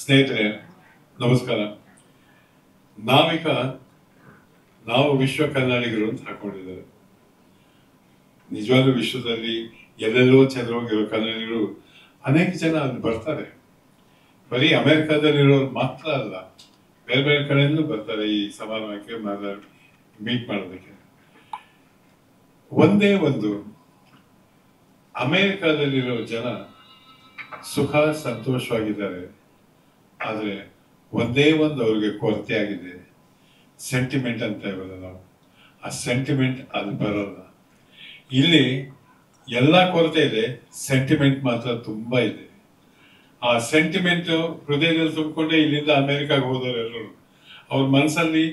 ಸ್ನೇಹಿತರೆ ನಮಸ್ಕಾರ. ನಾವೀಗ ನಾವು ವಿಶ್ವ ಕನ್ನಡಿಗರು ಅಂತ ಹಾಕೊಂಡಿದ್ದಾರೆ. ನಿಜವಾಗ್ಲೂ ವಿಶ್ವದಲ್ಲಿ ಎಲ್ಲೆಲ್ಲೋ ಚೆಲ್ಲೋಗಿರೋ ಕನ್ನಡಿಗರು ಅನೇಕ ಜನ ಅಲ್ಲಿ ಬರ್ತಾರೆ. ಬರೀ ಅಮೆರಿಕಾದಲ್ಲಿರೋರು ಮಾತ್ರ ಅಲ್ಲ, ಬೇರೆ ಬೇರೆ ಕಡೆಯಲ್ಲೂ ಬರ್ತಾರೆ ಈ ಸಮಾರಂಭಕ್ಕೆ ಮೀಟ್ ಮಾಡೋದಕ್ಕೆ. ಒಂದೇ ಒಂದು ಅಮೆರಿಕಾದಲ್ಲಿರೋ ಜನ ಸುಖ ಸಂತೋಷವಾಗಿದ್ದಾರೆ, ಆದರೆ ಒಂದೇ ಒಂದು ಅವ್ರಿಗೆ ಕೊರತೆ ಆಗಿದೆ, ಸೆಂಟಿಮೆಂಟ್ ಅಂತ ಇರೋದು ನಾವು. ಆ ಸೆಂಟಿಮೆಂಟ್ ಅಲ್ಲಿ ಬರೋಲ್ಲ. ಇಲ್ಲಿ ಎಲ್ಲ ಕೊರತೆ ಇದೆ, ಸೆಂಟಿಮೆಂಟ್ ಮಾತ್ರ ತುಂಬಾ ಇದೆ. ಆ ಸೆಂಟಿಮೆಂಟ್ ಹೃದಯದಲ್ಲಿ ತುಂಬಿಕೊಂಡೆ ಇಲ್ಲಿಂದ ಅಮೆರಿಕಾಗೆ ಹೋದವರೆಲ್ಲರೂ ಅವ್ರ ಮನಸ್ಸಲ್ಲಿ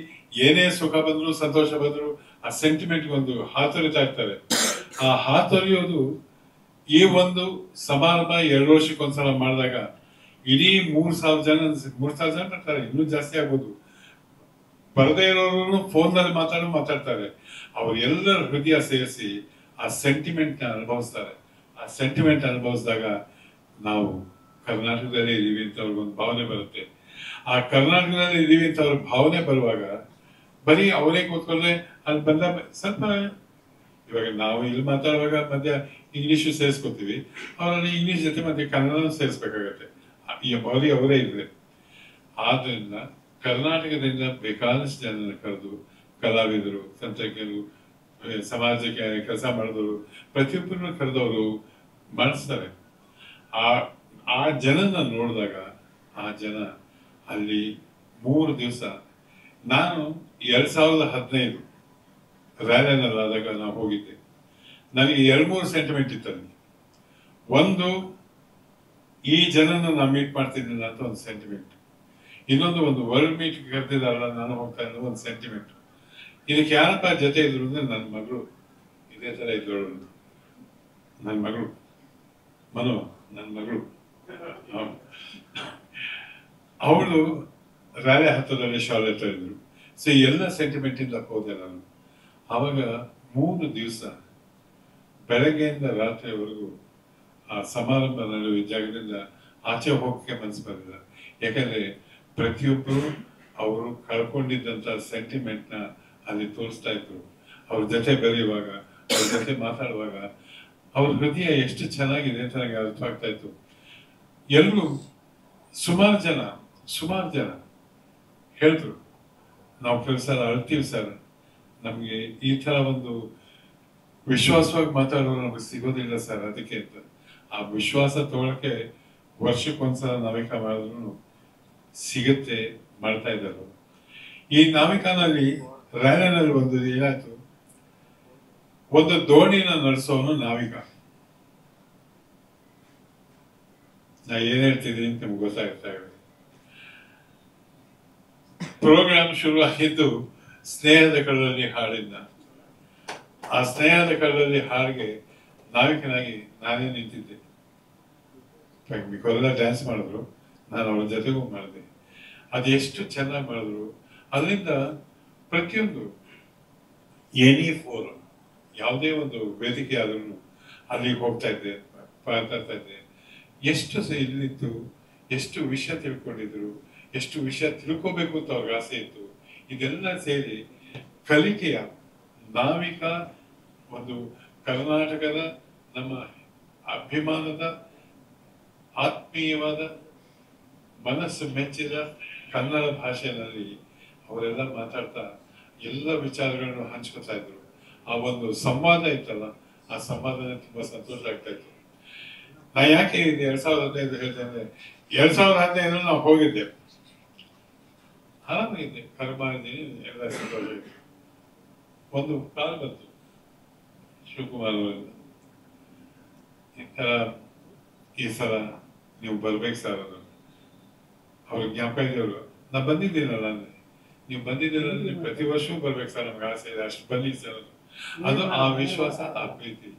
ಏನೇ ಸುಖ ಬಂದ್ರು ಸಂತೋಷ ಬಂದ್ರು ಆ ಸೆಂಟಿಮೆಂಟ್ ಒಂದು ಹಾತೊರಿತಾ ಇರ್ತಾರೆ. ಆ ಹಾತೊರೆಯೋದು ಈ ಒಂದು ಸಮಾರಂಭ 2 ವರ್ಷಕ್ಕೊಂದ್ಸಲ ಮಾಡಿದಾಗ ಇಡೀ 3,000 ಜನ ಬರ್ತಾರೆ, ಇನ್ನೂ ಜಾಸ್ತಿ ಆಗ್ಬೋದು. ಬರದೇ ಇರೋರು ಫೋನ್ನಲ್ಲಿ ಮಾತಾಡ್ತಾರೆ. ಅವ್ರೆಲ್ಲರ ಹೃದಯ ಸೇರಿಸಿ ಆ ಸೆಂಟಿಮೆಂಟ್ ನ ಅನುಭವಿಸ್ತಾರೆ. ಆ ಸೆಂಟಿಮೆಂಟ್ ಅನುಭವಿಸಿದಾಗ ನಾವು ಕರ್ನಾಟಕದಲ್ಲಿ ಇದೀವಿ ಅಂತ ಅವ್ರಿಗೊಂದು ಭಾವನೆ ಬರುತ್ತೆ. ಆ ಕರ್ನಾಟಕದಲ್ಲಿ ಇದೀವಿ ಅಂತ ಅವ್ರ ಭಾವನೆ ಬರುವಾಗ ಬರೀ ಅವರೇ ಕೂತ್ಕೊಂಡ್ರೆ ಅಲ್ಲಿ ಬಂದ ಸ್ವಲ್ಪ ಇವಾಗ ನಾವು ಇಲ್ಲಿ ಮಾತಾಡುವಾಗ ಮಧ್ಯ ಇಂಗ್ಲಿಷು ಸೇರಿಸ್ಕೊತೀವಿ, ಅವರಲ್ಲಿ ಇಂಗ್ಲಿಷ್ ಜೊತೆ ಮತ್ತೆ ಕನ್ನಡ ಸೇರಿಸ್ಬೇಕಾಗತ್ತೆ. ಬರೀ ಅವರೇ ಇದ್ರೆ. ಆದ್ರಿಂದ ಕರ್ನಾಟಕದಿಂದ ಬೇಕಾದಷ್ಟು ಜನರನ್ನ ಕರೆದು ಕಲಾವಿದರು, ತಂತ್ರಜ್ಞರು, ಸಮಾಜಕ್ಕೆ ಕೆಲಸ ಮಾಡಿದವರು ಪ್ರತಿಯೊಬ್ಬರನ್ನು ಕರೆದವರು ಮಾಡಿಸ್ತಾರೆ. ಆ ಜನನ ನೋಡಿದಾಗ ಆ ಜನ ಅಲ್ಲಿ 3 ದಿವಸ, ನಾನು 2015 ರ್ಯಾಲಿನಲ್ಲಾದಾಗ ನಾವು ಹೋಗಿದ್ದೆ. ನನಗೆ 2-3 ಸೆಂಟಿಮೆಂಟ್ ಇತ್ತಲ್ಲಿ. ಒಂದು, ಈ ಜನನ ನಾನು ಮೀಟ್ ಮಾಡ್ತಿದ್ದೀನಿ ಅಂತ ಒಂದು ಸೆಂಟಿಮೆಂಟ್. ಇನ್ನೊಂದು, ಒಂದು ವರ್ಲ್ಡ್ ಮೀಟ್ ಕರೆದಿದ್ದಾರಲ್ಲ ನಾನು ಹೋಗ್ತಾ ಇದ್ದ ಒಂದು ಸೆಂಟಿಮೆಂಟ್. ಇದಕ್ಕೆ ಯಾರಪ್ಪ ಜೊತೆ ಇದ್ರು ಅಂದ್ರೆ ನನ್ನ ಮಗಳು ಇದೇ ತರ ಇದ್ದವಳು. ನನ್ನ ಮಗಳು ನನ್ನ ಮಗಳು ಅವಳು ರ್ಯಾಲಿ ಹತ್ತದಲ್ಲಿ ಶಾಲೆ ಹತ್ರ ಇದ್ರು. ಸೊ ಎಲ್ಲ ಸೆಂಟಿಮೆಂಟ್ ಇಂದ ಹೋದೆ ನಾನು. ಆವಾಗ 3 ದಿವಸ ಬೆಳಗ್ಗೆಯಿಂದ ರಾತ್ರಿವರೆಗೂ ಆ ಸಮಾರಂಭ ನಡೆಯುವ ಜಾಗದಿಂದ ಆಚೆ ಹೋಗಕ್ಕೆ ಮನಸ್ಸು ಬಂದಿಲ್ಲ. ಯಾಕಂದ್ರೆ ಪ್ರತಿಯೊಬ್ಬರು ಅವರು ಕಳ್ಕೊಂಡಿದ್ದಂತ ಸೆಂಟಿಮೆಂಟ್ ನ ಅಲ್ಲಿ ತೋರಿಸ್ತಾ ಇದ್ರು. ಅವ್ರ ಜೊತೆ ಬೆರೆಯುವಾಗ, ಅವ್ರ ಜೊತೆ ಮಾತಾಡುವಾಗ ಅವ್ರ ಹೃದಯ ಎಷ್ಟು ಚೆನ್ನಾಗಿದೆ ಅಂತ ನನಗೆ ಅರ್ಥ ಆಗ್ತಾ ಇತ್ತು. ಎಲ್ಲರೂ ಸುಮಾರು ಜನ ಹೇಳಿದ್ರು, ನಾವು ಕೆಲಸ ಅಳ್ತೀವಿ ಸರ್, ನಮ್ಗೆ ಈ ತರ ಒಂದು ವಿಶ್ವಾಸವಾಗಿ ಮಾತಾಡೋರು ನಮಗೆ ಸಿಗೋದಿಲ್ಲ ಸರ್, ಅದಕ್ಕೆ ಅಂತ. ಆ ವಿಶ್ವಾಸ ತಗೊಳಕ್ಕೆ ವರ್ಷಕ್ಕೊಂದ್ಸಲ ನಾವಿಕ ಮಾಡಿದ್ರು ಸಿಗುತ್ತೆ, ಮಾಡ್ತಾ ಇದ್ದಾರೆ. ಈ ನಾವಿಕಾನಲ್ಲಿ ರ್ಯಾಲಿನಲ್ಲಿ ಒಂದು ಏನಾಯ್ತು, ಒಂದು ದೋಣಿನ ನಡೆಸೋನು ನಾವಿಕ. ನಾ ಏನ್ ಹೇಳ್ತಿದ್ದೀನಿ ಅಂತ ನಿಮ್ಗೆ ಗೊತ್ತಾಗ್ತಾ ಇದೆ. ಪ್ರೋಗ್ರಾಮ್ ಶುರು ಆಗಿದ್ದು ಸ್ನೇಹದ ಕಡಲಲ್ಲಿ ಹಾಡಿಂದ. ಆ ಸ್ನೇಹದ ಕಡಲಲ್ಲಿ ಹಾಡಿಗೆ ನಾವಿಕನಾಗಿ ನಾನೇ ನಿಂತಿದ್ದೆ. ಮಿಕ್ಕೆಲ್ಲ ಡ್ಯಾನ್ಸ್ ಮಾಡಿದ್ರು, ನಾನು ಅವಳ ಜೊತೆಗೂ ಮಾಡಿದೆ. ಅದೆಷ್ಟು ಚೆನ್ನಾಗಿ ಮಾಡಿದ್ರು. ಅಲ್ಲಿಂದ ಪ್ರತಿಯೊಂದು ಎನಿ ಫೋರಮ್, ಯಾವುದೇ ಒಂದು ವೇದಿಕೆ ಆದ್ರೂ ಅಲ್ಲಿ ಹೋಗ್ತಾ ಇದ್ದೆ, ಮಾತಾಡ್ತಾ ಇದ್ದೆ. ಎಷ್ಟು ಇಲ್ಲಿತ್ತು, ಎಷ್ಟು ವಿಷಯ ತಿಳ್ಕೊಂಡಿದ್ರು, ಎಷ್ಟು ವಿಷಯ ತಿಳ್ಕೋಬೇಕು ಅಂತ ಅವ್ರಿಗೆ ಆಸೆ ಇತ್ತು. ಇದೆಲ್ಲ ಸೇರಿ ಕಲಿಕೆಯ ನಾವಿಕ ಒಂದು ಕರ್ನಾಟಕದ ನಮ್ಮ ಅಭಿಮಾನದ ಆತ್ಮೀಯವಾದ ಮನಸ್ಸು ಮೆಚ್ಚಿದ ಕನ್ನಡ ಭಾಷೆಯಲ್ಲಿ ಅವರೆಲ್ಲ ಮಾತಾಡ್ತಾ ಎಲ್ಲ ವಿಚಾರಗಳನ್ನು ಹಂಚ್ಕೊತಾ ಇದ್ರು. ಆ ಒಂದು ಸಂವಾದ ಇತ್ತಲ್ಲ, ಆ ಸಂವಾದ ತುಂಬಾ ಸಂತೋಷ ಆಗ್ತಾ ಇತ್ತು. ನಾ ಯಾಕೆ 2015 ಹೇಳ್ತೇನೆ ಅಂದ್ರೆ, 2015 ನಾವು ಹೋಗಿದ್ದೆ, ಆರಾಮಾಗಿದ್ದೆ, ಕರ್ಮ ಇದ್ದೀನಿ, ಎಲ್ಲ ಸಂತೋಷ ಇತ್ತು. ಒಂದು ಕಾಲ ಬಂತು ಶಿವಕುಮಾರ್ ಅವರಿಂದ, ಈ ಸಲ ನೀವು ಬರ್ಬೇಕು ಸರ್. ಅದು ಅವ್ರಿಗೆ ಜ್ಞಾಪಕ ಇದ್ದವರು, ನಾ ಬಂದಿದ್ದೀನಲ್ಲ ಅಂದ್ರೆ, ನೀವು ಬಂದಿದ್ದೀರ ಅಂದ್ರೆ ಪ್ರತಿ ವರ್ಷವೂ ಬರ್ಬೇಕು ಸರ್, ನಮ್ಗೆ ಆಸೆ ಇದೆ, ಅಷ್ಟು ಬನ್ನಿ ಸರ್. ಅದು ಆ ವಿಶ್ವಾಸ, ಆ ಪ್ರೀತಿ,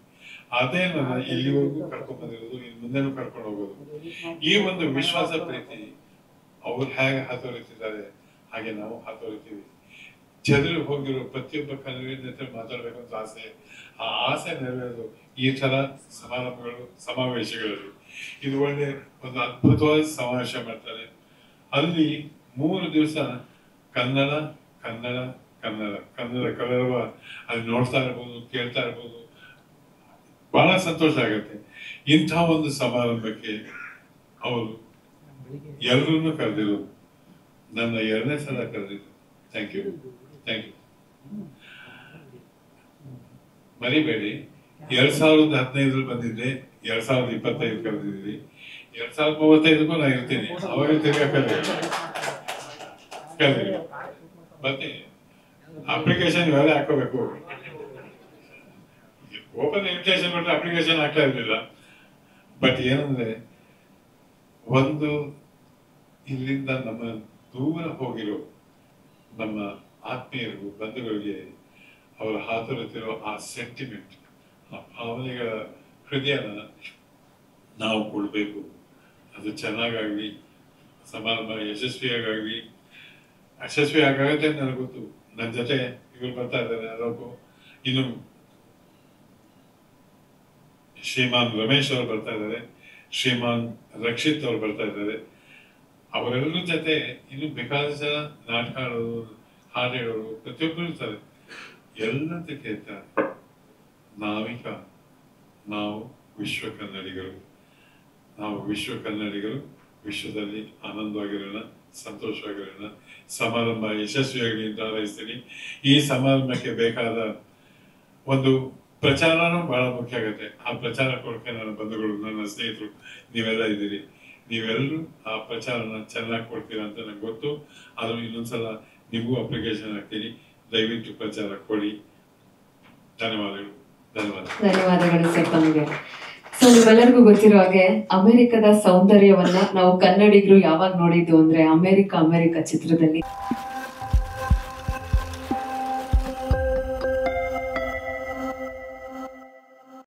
ಅದೇ ನನ್ನ ಇಲ್ಲಿವರೆಗೂ ಕರ್ಕೊಂಡ್ ಬಂದಿರೋದು, ಇನ್ನು ಮುಂದೆನೂ ಕರ್ಕೊಂಡು ಹೋಗೋದು. ಈ ಒಂದು ವಿಶ್ವಾಸ ಪ್ರೀತಿ ಅವ್ರು ಹೇಗೆ ಹಾತೊರಿತಿದ್ದಾರೆ ಹಾಗೆ ನಾವು ಹಾತೊರಿತೀವಿ. ಚದುರಿ ಹೋಗಿರೋ ಪ್ರತಿಯೊಬ್ಬ ಕನ್ನಡಿಗರ ಜೊತೆ ಮಾತಾಡ್ಬೇಕು ಅಂತ ಆಸೆ. ಆ ಆಸೆ ನೆರವೇರೋದು ಈ ತರ ಸಮಾರಂಭಗಳು, ಸಮಾವೇಶಗಳಲ್ಲಿ. ಇದು ಒಳ್ಳೆ ಒಂದು ಅದ್ಭುತವಾದ ಸಮಾವೇಶ ಮಾಡ್ತಾರೆ. ಅಲ್ಲಿ 3 ದಿವಸ ಕನ್ನಡ ಕನ್ನಡ ಕನ್ನಡ ಕನ್ನಡ ಕಲರವ ಅಲ್ಲಿ ನೋಡ್ತಾ ಇರ್ಬೋದು, ಕೇಳ್ತಾ ಇರ್ಬೋದು. ಬಹಳ ಸಂತೋಷ ಆಗತ್ತೆ. ಇಂಥ ಒಂದು ಸಮಾರಂಭಕ್ಕೆ ಅವರು ಎಲ್ಲರನ್ನೂ ಕರೆದಿರೋದು, ನನ್ನ 2ನೇ ಸಲ ಕರೆದಿದ್ದು. Thank you. ಮರಿಬೇಡಿ, 2015 ಬಂದಿದ್ದೆ, 2025 ಕರೆದಿದ್ದೀರಿ, 2035ಕ್ಕೂ ನಾನು ಇರ್ತೀನಿ. ಅವಾಗ ತಿರ್ಗಾ ಕರೆದಿರಿ. ಮತ್ತೆ ಅಪ್ಲಿಕೇಶನ್ ಇವೆಲ್ಲ ಹಾಕೋಬೇಕು. ಓಪನ್ ಇನ್ವಿಟೇಷನ್ ಕೊಟ್ಟರೆ ಅಪ್ಲಿಕೇಶನ್ ಹಾಕ್ತಾ ಇರ್ಲಿಲ್ಲ. ಬಟ್ ಏನಂದ್ರೆ, ಒಂದು ಇಲ್ಲಿಂದ ನಮ್ಮ ದೂರ ಹೋಗಿರೋ ನಮ್ಮ ಆತ್ಮೀಯರಿಗೂ ಬಂಧುಗಳಿಗೆ ಅವರ ಹಾತೊರೆತಿರೋ ಆ ಸೆಂಟಿಮೆಂಟ್, ಆ ಭಾವನೆಗಳ ಹೃದಯನ ನಾವು ಕೊಡಬೇಕು. ಅದು ಚೆನ್ನಾಗಾಗಲಿ, ಸಮಾರಂಭ ಯಶಸ್ವಿಯಾಗಲಿ. ಆಗುತ್ತೆ ಅಂತ ನನಗೆ ಗೊತ್ತು. ನನ್ನ ಜೊತೆ ಇವರು ಬರ್ತಾ ಇದ್ದಾರೆ, ಅದಕ್ಕೂ ಇನ್ನು ಶ್ರೀಮಾನ್ ರಮೇಶ್ ಅವರು ಬರ್ತಾ ಇದ್ದಾರೆ, ಶ್ರೀಮಾನ್ ರಕ್ಷಿತ್ ಅವರು ಬರ್ತಾ ಇದ್ದಾರೆ. ಅವರೆಲ್ಲರ ಜೊತೆ ಇನ್ನು ಬೇಕಾದ ಜನ ನಾಟಕ ಆಡೋರು, ಹಾಡು ಹೇಳೋರು, ಪ್ರತಿಯೊಬ್ಬರು ಇರ್ತಾರೆ. ಎಲ್ಲದಕ್ಕಿಂತ ನಾವು ವಿಶ್ವ ಕನ್ನಡಿಗರು. ವಿಶ್ವದಲ್ಲಿ ಆನಂದವಾಗಿರೋಣ, ಸಂತೋಷವಾಗಿರೋಣ. ಸಮಾರಂಭ ಯಶಸ್ವಿಯಾಗಲಿ ಅಂತ ಹಾರೈಸ್ತೀನಿ. ಈ ಸಮಾರಂಭಕ್ಕೆ ಬೇಕಾದ ಒಂದು ಪ್ರಚಾರನೂ ಬಹಳ ಮುಖ್ಯ ಆಗುತ್ತೆ. ಆ ಪ್ರಚಾರ ಕೊಡಕ್ಕೆ ನನ್ನ ಬಂಧುಗಳು, ನನ್ನ ಸ್ನೇಹಿತರು ನೀವೆಲ್ಲ ಇದ್ದೀರಿ. ನೀವೆಲ್ಲರೂ ಆ ಪ್ರಚಾರನ ಚೆನ್ನಾಗಿ ಕೊಡ್ತೀರಾ ಅಂತ ನಂಗೆ ಗೊತ್ತು. ಆದ್ರೂ ಇನ್ನೊಂದ್ಸಲ ನಿಮಗೂ ಅಪ್ಲಿಕೇಶನ್ ಹಾಕ್ತೀನಿ. ದಯವಿಟ್ಟು ಪ್ರಚಾರ ಕೊಡಿ. ಧನ್ಯವಾದಗಳು ಸರ್ ತಮಗೆ. ಸೊ ನಿಮ್ಮೆಲ್ಲರಿಗೂ ಗೊತ್ತಿರೋ ಹಾಗೆ ಅಮೆರಿಕದ ಸೌಂದರ್ಯವನ್ನ ನಾವು ಕನ್ನಡಿಗರು ಯಾವಾಗ ನೋಡಿದ್ದು ಅಂದ್ರೆ ಅಮೆರಿಕ ಚಿತ್ರದಲ್ಲಿ.